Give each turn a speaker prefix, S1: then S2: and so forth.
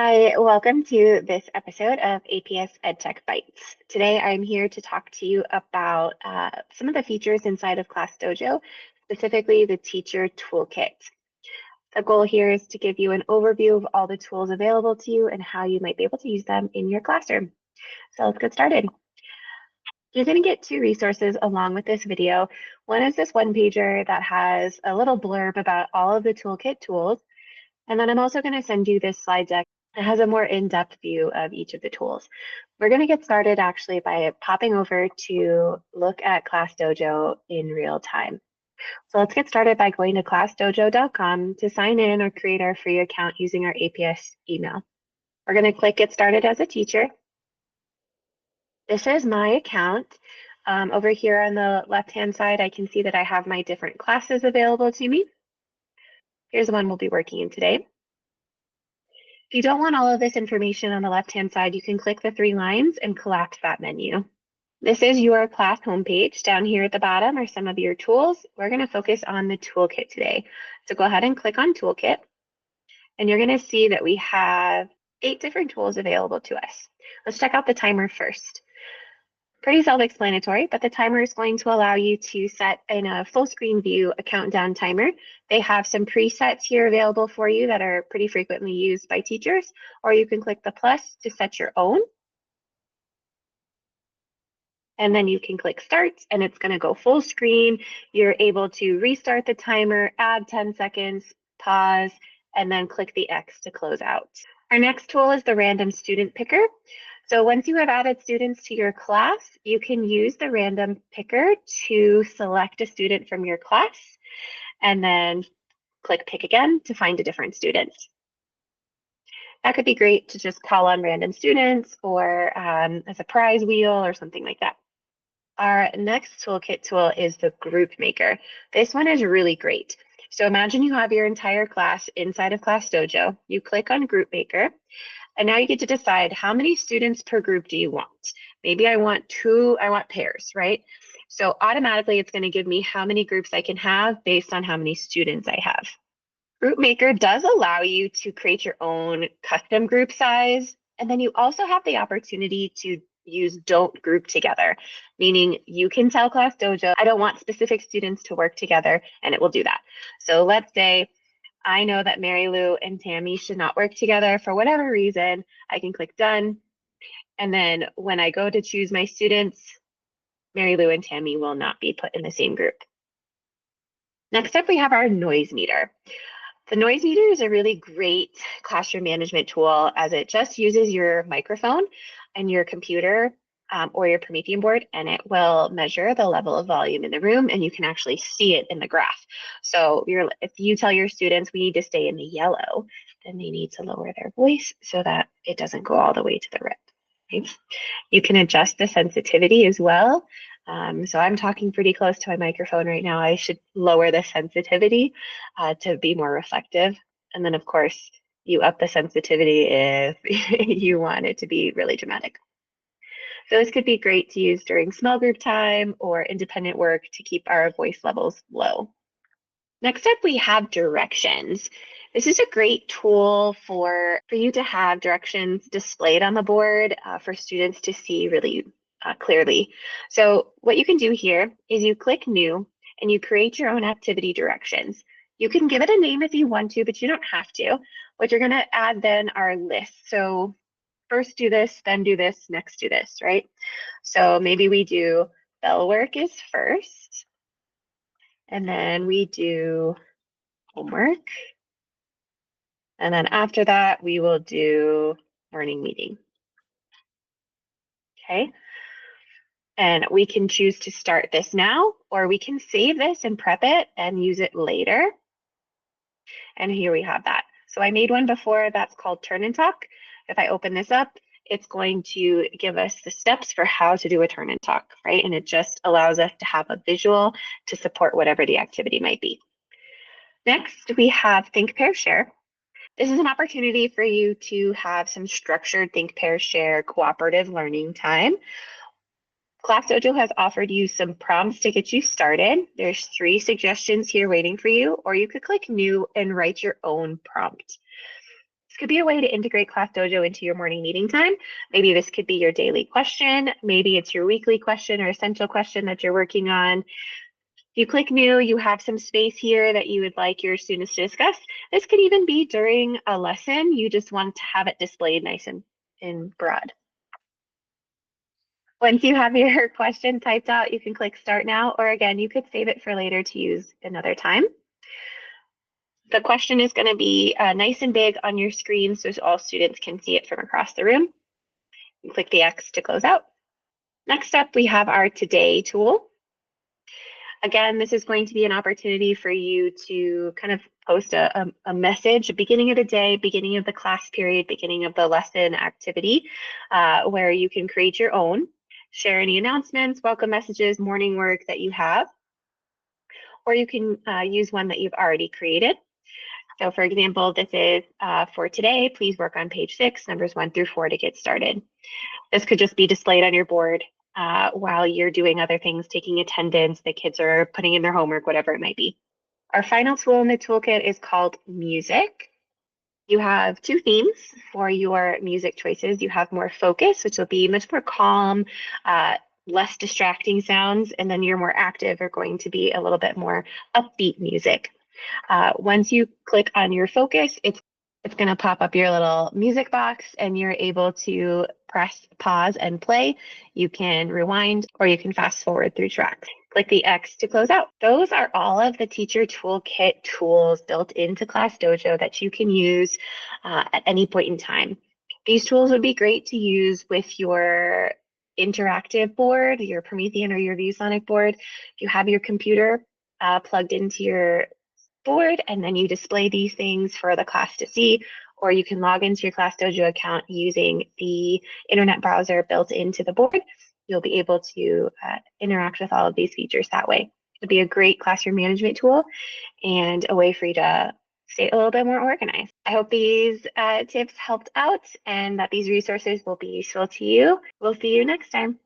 S1: Hi, welcome to this episode of APS EdTech Bytes. Today I'm here to talk to you about some of the features inside of ClassDojo, specifically the teacher toolkit. The goal here is to give you an overview of all the tools available to you and how you might be able to use them in your classroom. So let's get started. You're going to get two resources along with this video. One is this one pager that has a little blurb about all of the toolkit tools. And then I'm also going to send you this slide deck. It has a more in-depth view of each of the tools. We're going to get started actually by popping over to look at ClassDojo in real time. So let's get started by going to classdojo.com to sign in or create our free account using our APS email. We're going to click Get Started as a Teacher. This is my account. Over here on the left-hand side, I can see that I have my different classes available to me. Here's the one we'll be working in today. If you don't want all of this information on the left-hand side, you can click the three lines and collapse that menu. This is your class homepage. Down here at the bottom are some of your tools. We're going to focus on the toolkit today. So go ahead and click on Toolkit, and you're going to see that we have 8 different tools available to us. Let's check out the timer first. Pretty self-explanatory, but the timer is going to allow you to set in a full screen view a countdown timer. They have some presets here available for you that are pretty frequently used by teachers, or you can click the plus to set your own. And then you can click start and it's going to go full screen. You're able to restart the timer, add 10 seconds, pause, and then click the X to close out. Our next tool is the random student picker. So once you have added students to your class, you can use the random picker to select a student from your class and then click pick again to find a different student. That could be great to just call on random students or as a prize wheel or something like that. Our next toolkit tool is the group maker. This one is really great. So imagine you have your entire class inside of ClassDojo. You click on group maker. And now you get to decide how many students per group do you want? Maybe I want pairs, right? So automatically it's going to give me how many groups I can have based on how many students I have. Group Maker does allow you to create your own custom group size. And then you also have the opportunity to use don't group together, meaning you can tell ClassDojo, I don't want specific students to work together, and it will do that. So let's say I know that Mary Lou and Tammy should not work together for whatever reason. I can click done. And then when I go to choose my students, Mary Lou and Tammy will not be put in the same group. Next up, we have our noise meter. The noise meter is a really great classroom management tool as it just uses your microphone and your computer or your Promethean board, and it will measure the level of volume in the room, and you can actually see it in the graph. So if you tell your students we need to stay in the yellow, then they need to lower their voice so that it doesn't go all the way to the red. Right? You can adjust the sensitivity as well. So I'm talking pretty close to my microphone right now. I should lower the sensitivity to be more reflective. And then, of course, you up the sensitivity if you want it to be really dramatic. So this could be great to use during small group time or independent work to keep our voice levels low. Next up, we have directions. This is a great tool for you to have directions displayed on the board for students to see really clearly. So what you can do here is you click New and you create your own activity directions. You can give it a name if you want to, but you don't have to. What you're going to add then are lists. So first do this, then do this, next do this, right? So maybe we do bell work is first, and then we do homework. And then after that, we will do morning meeting. Okay. And we can choose to start this now, or we can save this and prep it and use it later. And here we have that. So I made one before that's called Turn and Talk. If I open this up, it's going to give us the steps for how to do a turn and talk, right? And it just allows us to have a visual to support whatever the activity might be. Next, we have Think, Pair, Share. This is an opportunity for you to have some structured Think, Pair, Share cooperative learning time. ClassDojo has offered you some prompts to get you started. There's 3 suggestions here waiting for you, or you could click New and write your own prompt. This could be a way to integrate ClassDojo into your morning meeting time. Maybe this could be your daily question. Maybe it's your weekly question or essential question that you're working on. If you click new, you have some space here that you would like your students to discuss. This could even be during a lesson. You just want to have it displayed nice and broad. Once you have your question typed out, you can click Start Now, or again, you could save it for later to use another time. The question is going to be nice and big on your screen so all students can see it from across the room. You click the X to close out. Next up, we have our Today tool. Again, this is going to be an opportunity for you to kind of post a message, beginning of the day, beginning of the class period, beginning of the lesson activity, where you can create your own, share any announcements, welcome messages, morning work that you have, or you can use one that you've already created. So for example, this is for today, please work on page 6, numbers 1 through 4 to get started. This could just be displayed on your board while you're doing other things, taking attendance, the kids are putting in their homework, whatever it might be. Our final tool in the toolkit is called Music. You have 2 themes for your music choices. You have more focus, which will be much more calm, less distracting sounds, and then your more active are going to be a little bit more upbeat music. Once you click on your focus, it's going to pop up your little music box and you're able to press pause and play. You can rewind or you can fast forward through tracks. Click the X to close out. Those are all of the Teacher Toolkit tools built into ClassDojo that you can use at any point in time. These tools would be great to use with your interactive board, your Promethean or your ViewSonic board. If you have your computer plugged into your board and then you display these things for the class to see, or you can log into your ClassDojo account using the internet browser built into the board. You'll be able to interact with all of these features that way. It'll be a great classroom management tool and a way for you to stay a little bit more organized. I hope these tips helped out and that these resources will be useful to you. We'll see you next time.